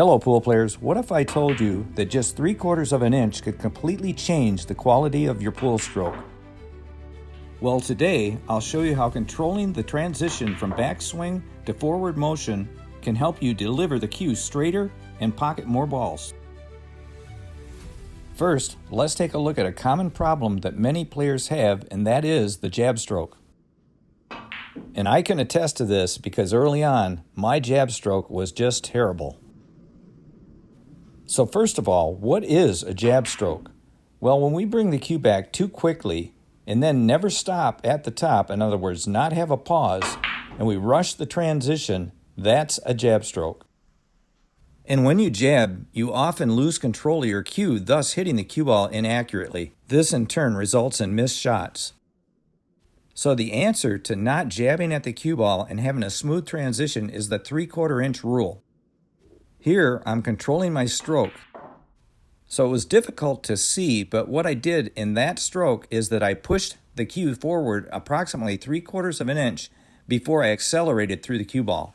Hello pool players, what if I told you that just 3/4 of an inch could completely change the quality of your pool stroke? Well, today I'll show you how controlling the transition from backswing to forward motion can help you deliver the cue straighter and pocket more balls. First, let's take a look at a common problem that many players have, and that is the jab stroke. And I can attest to this because early on, my jab stroke was just terrible. So first of all, what is a jab stroke? Well, when we bring the cue back too quickly and then never stop at the top, in other words, not have a pause, and we rush the transition, that's a jab stroke. And when you jab, you often lose control of your cue, thus hitting the cue ball inaccurately. This in turn results in missed shots. So the answer to not jabbing at the cue ball and having a smooth transition is the 3/4 inch rule. Here, I'm controlling my stroke. So it was difficult to see, but what I did in that stroke is that I pushed the cue forward approximately 3/4 of an inch before I accelerated through the cue ball.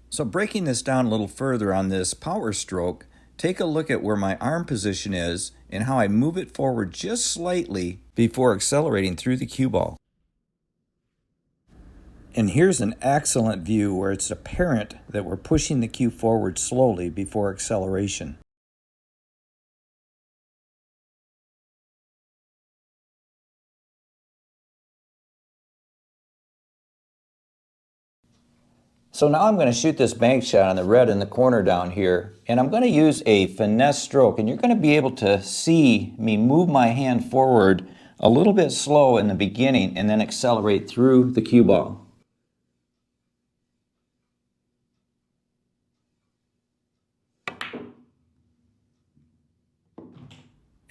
So breaking this down a little further on this power stroke, take a look at where my arm position is and how I move it forward just slightly before accelerating through the cue ball. And here's an excellent view where it's apparent that we're pushing the cue forward slowly before acceleration. So now I'm going to shoot this bank shot on the red in the corner down here, and I'm going to use a finesse stroke, and you're going to be able to see me move my hand forward a little bit slow in the beginning and then accelerate through the cue ball.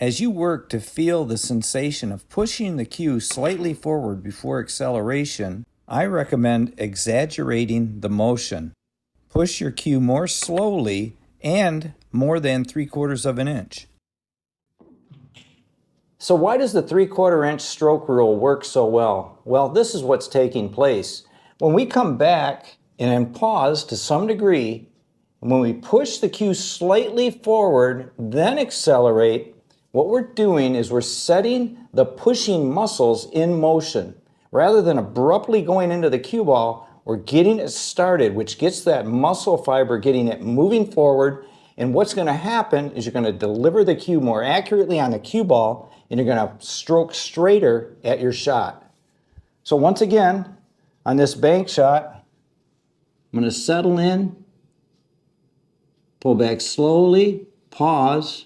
As you work to feel the sensation of pushing the cue slightly forward before acceleration, I recommend exaggerating the motion. Push your cue more slowly and more than 3/4 of an inch. So why does the 3/4 inch stroke rule work so well? Well, this is what's taking place. When we come back and then pause to some degree, and when we push the cue slightly forward, then accelerate, what we're doing is we're setting the pushing muscles in motion. Rather than abruptly going into the cue ball, we're getting it started, which gets that muscle fiber, getting it moving forward. And what's going to happen is you're going to deliver the cue more accurately on the cue ball, and you're going to stroke straighter at your shot. So once again, on this bank shot, I'm going to settle in, pull back slowly, pause,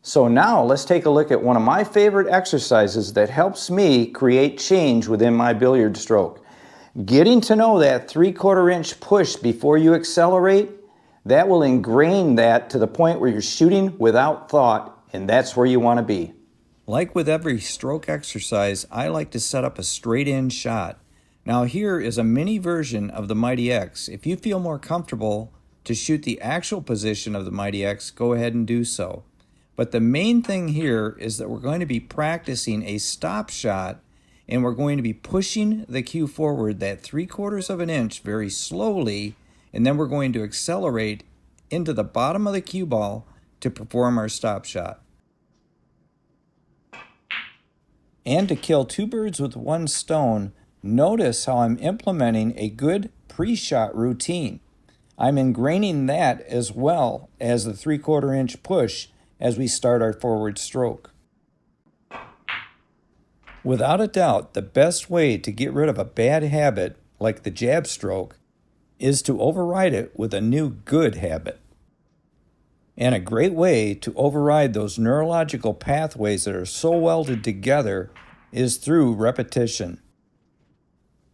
so now let's take a look at one of my favorite exercises that helps me create change within my billiard stroke. Getting to know that 3/4 inch push before you accelerate, that will ingrain that to the point where you're shooting without thought, and that's where you want to be. Like with every stroke exercise, I like to set up a straight in shot. Now here is a mini version of the Mighty X. If you feel more comfortable to shoot the actual position of the Mighty X, go ahead and do so. But the main thing here is that we're going to be practicing a stop shot, and we're going to be pushing the cue forward that 3/4 of an inch very slowly, and then we're going to accelerate into the bottom of the cue ball to perform our stop shot. And to kill two birds with one stone, notice how I'm implementing a good pre-shot routine. I'm ingraining that as well as the 3/4 inch push as we start our forward stroke. Without a doubt, the best way to get rid of a bad habit, like the jab stroke, is to override it with a new good habit. And a great way to override those neurological pathways that are so welded together is through repetition.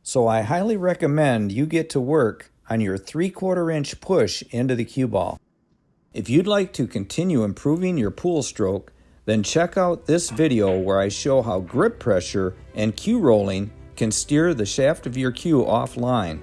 So I highly recommend you get to work on your 3/4 inch push into the cue ball. If you'd like to continue improving your pool stroke, then check out this video where I show how grip pressure and cue rolling can steer the shaft of your cue offline.